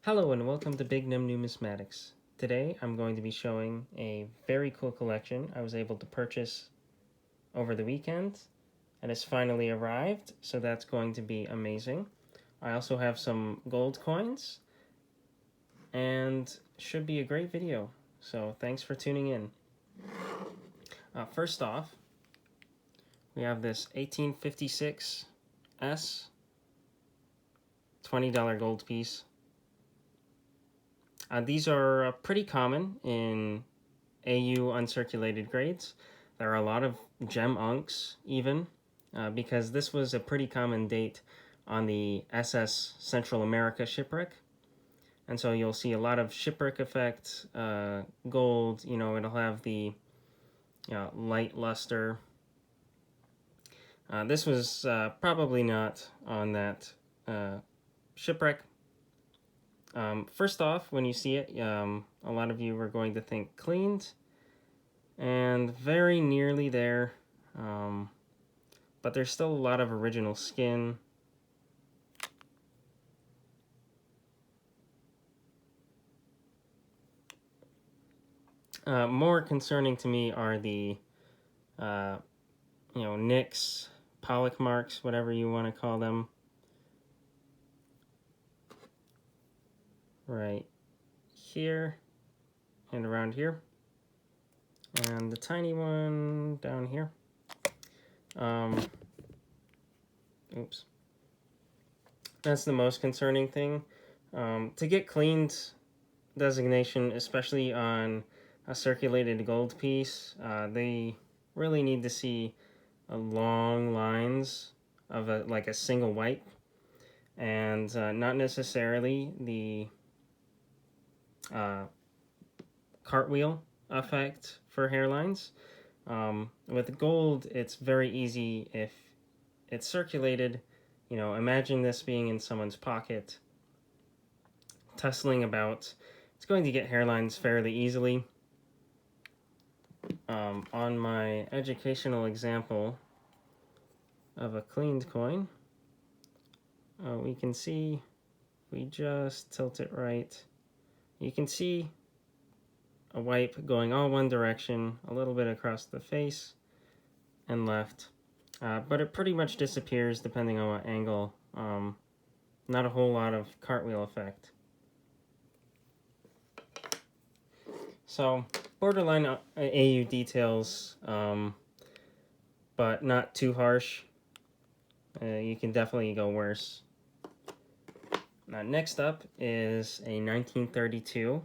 Hello and welcome to Big Nim Numismatics. Today I'm going to be showing a very cool collection I was able to purchase over the weekend. It has finally arrived, so that's going to be amazing. I also have some gold coins and should be a great video, so thanks for tuning in. First off, we have this 1856 S $20 gold piece. These are pretty common in AU uncirculated grades. There are a lot of gem uncs even, because this was a pretty common date on the SS Central America shipwreck. And so you'll see a lot of shipwreck effect, gold, it'll have the light luster. This was probably not on that shipwreck. First off, when you see it, a lot of you are going to think cleaned, and very nearly there, but there's still a lot of original skin. More concerning to me are the, nicks, pollock marks, whatever you want to call them. Right here and around here, and the tiny one down here. Oops. That's the most concerning thing. To get cleaned designation, especially on a circulated gold piece, they really need to see long lines of a single wipe, and not necessarily the cartwheel effect for hairlines. With gold, it's very easy if it's circulated. Imagine this being in someone's pocket, tussling about. It's going to get hairlines fairly easily. On my educational example of a cleaned coin, we can see, we just tilt it right, you can see a wipe going all one direction, a little bit across the face and left, but it pretty much disappears depending on what angle. Not a whole lot of cartwheel effect. So borderline AU details, but not too harsh. You can definitely go worse. Next up is a 1932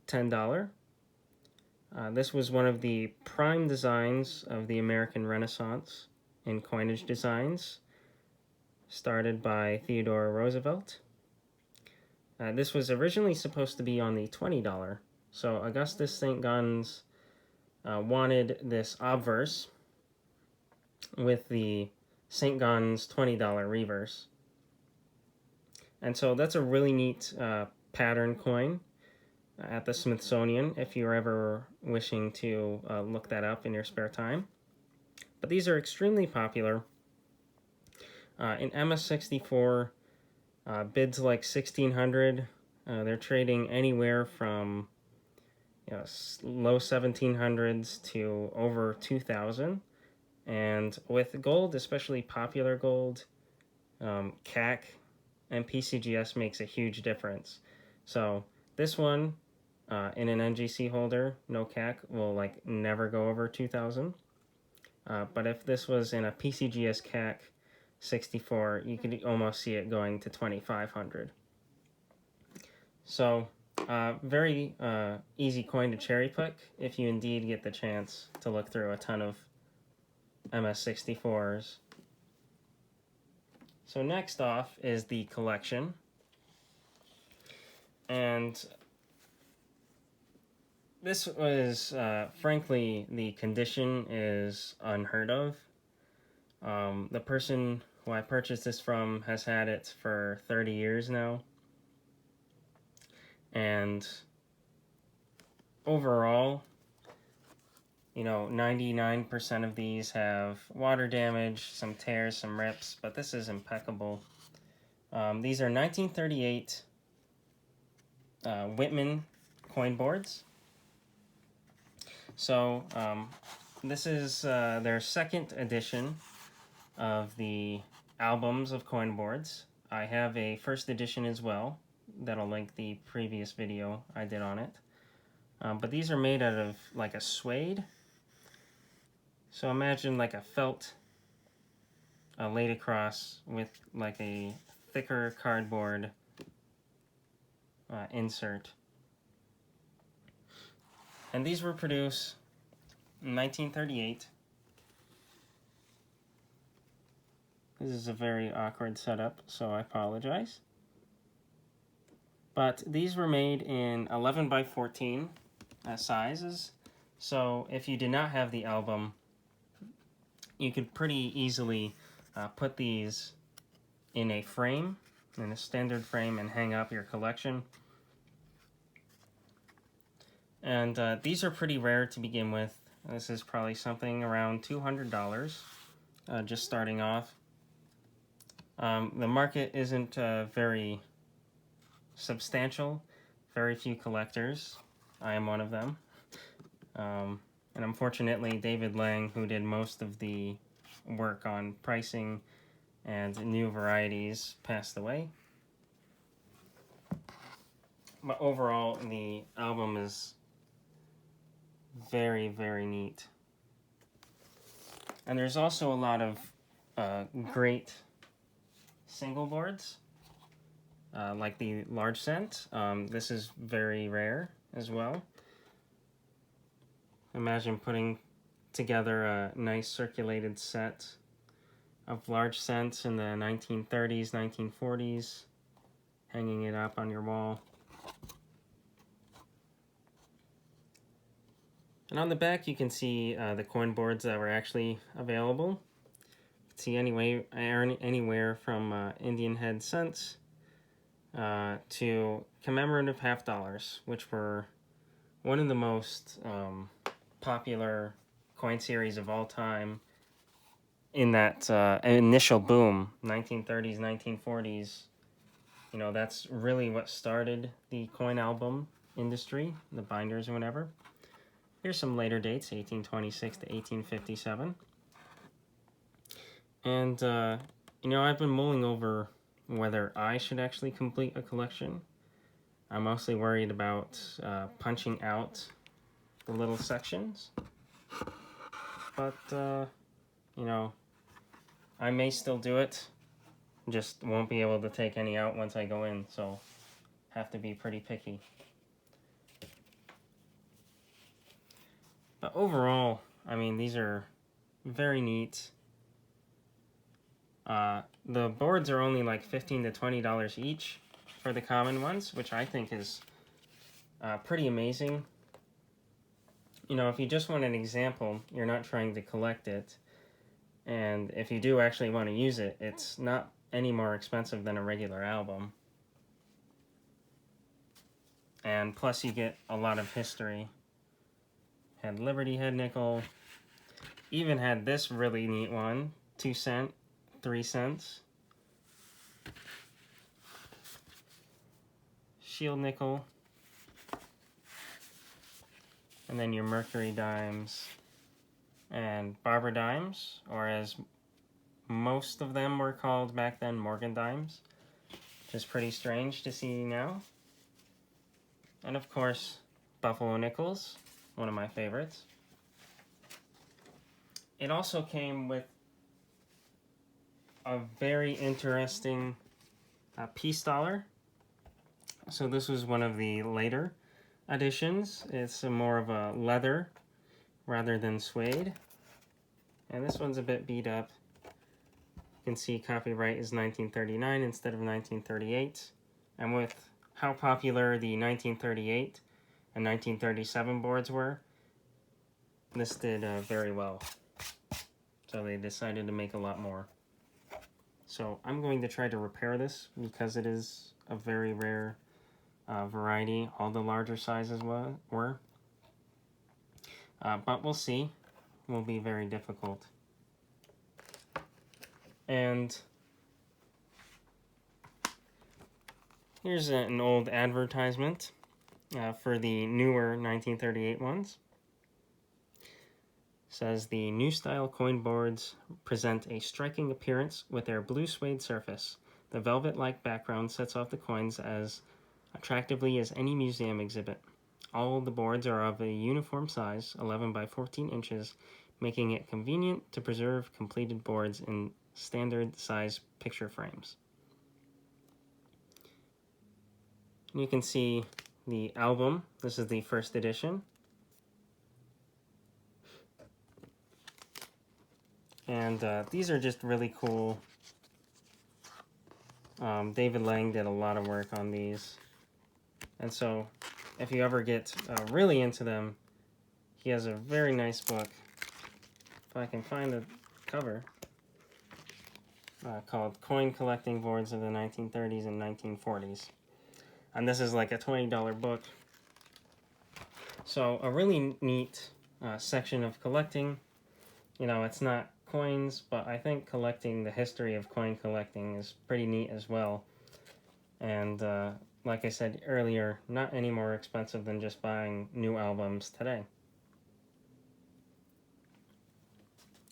$10. This was one of the prime designs of the American Renaissance in coinage designs, started by Theodore Roosevelt. This was originally supposed to be on the $20, so Augustus St. Gaudens wanted this obverse with the St. Gaudens $20 reverse. And so that's a really neat pattern coin at the Smithsonian if you're ever wishing to look that up in your spare time. But these are extremely popular. In MS64, bids like 1,600. They're trading anywhere from low 1700s to over 2,000. And with gold, especially popular gold, CAC and PCGS makes a huge difference. So this one, in an NGC holder, no CAC, will never go over 2,000. But if this was in a PCGS CAC 64, you could almost see it going to 2,500. So very easy coin to cherry pick if you indeed get the chance to look through a ton of MS64s. So next off is the collection. And this was, frankly, the condition is unheard of. The person who I purchased this from has had it for 30 years now. And overall, 99% of these have water damage, some tears, some rips, but this is impeccable. These are 1938 Whitman coin boards. So this is their second edition of the albums of coin boards. I have a first edition as well that'll link the previous video I did on it. But these are made out of like a suede. So imagine like a felt laid across with like a thicker cardboard insert. And these were produced in 1938. This is a very awkward setup, so I apologize. But these were made in 11 by 14 sizes. So if you did not have the album, you could pretty easily put these in a frame, in a standard frame, and hang up your collection. And these are pretty rare to begin with. This is probably something around $200, just starting off. The market isn't very substantial. Very few collectors. I am one of them. And unfortunately, David Lang, who did most of the work on pricing and new varieties, passed away. But overall, the album is very, very neat. And there's also a lot of great single boards, like the large cent. This is very rare as well. Imagine putting together a nice circulated set of large cents in the 1930s, 1940s, hanging it up on your wall. And on the back you can see the coin boards that were actually available. You can see anywhere from Indian head cents to commemorative half dollars, which were one of the most popular coin series of all time in that initial boom, 1930s, 1940s. You know, that's really what started the coin album industry, the binders and whatever. Here's some later dates, 1826 to 1857. And, you know, I've been mulling over whether I should actually complete a collection. I'm mostly worried about punching out the little sections. But, you know, I may still do it. Just won't be able to take any out once I go in, so have to be pretty picky. But overall, I mean, these are very neat. The boards are only like $15 to $20 each for the common ones, which I think is pretty amazing. You know, if you just want an example, you're not trying to collect it, and if you do actually want to use it, it's not any more expensive than a regular album. And plus you get a lot of history. Had Liberty head nickel. Even had this really neat one, 2 cent, 3 cents. Shield nickel. And then your Mercury dimes and Barber dimes, or as most of them were called back then, Morgan dimes, which is pretty strange to see now. And of course, Buffalo nickels, one of my favorites. It also came with a very interesting peace dollar. So this was one of the later editions. It's more of a leather rather than suede. And this one's a bit beat up. You can see copyright is 1939 instead of 1938. And with how popular the 1938 and 1937 boards were, this did very well. So they decided to make a lot more. So I'm going to try to repair this because it is a very rare variety. All the larger sizes were. But we'll see. It will be very difficult. And Here's an old advertisement for the newer 1938 ones. It says the new style coin boards present a striking appearance with their blue suede surface. The velvet-like background sets off the coins as attractively as any museum exhibit. All the boards are of a uniform size, 11 by 14 inches, making it convenient to preserve completed boards in standard size picture frames. You can see the album. This is the first edition. And these are just really cool. David Lang did a lot of work on these. And so if you ever get really into them, he has a very nice book. If I can find the cover. Called Coin Collecting Boards of the 1930s and 1940s. And this is like a $20 book. So a really neat section of collecting. You know, it's not coins, but I think collecting the history of coin collecting is pretty neat as well. And like I said earlier, not any more expensive than just buying new albums today.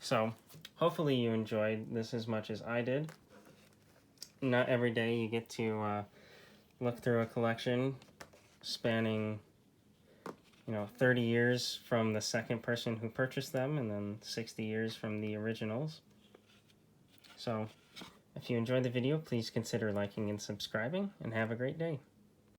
So hopefully you enjoyed this as much as I did. Not every day you get to look through a collection spanning 30 years from the second person who purchased them, and then 60 years from the originals. So if you enjoyed the video, please consider liking and subscribing, and have a great day.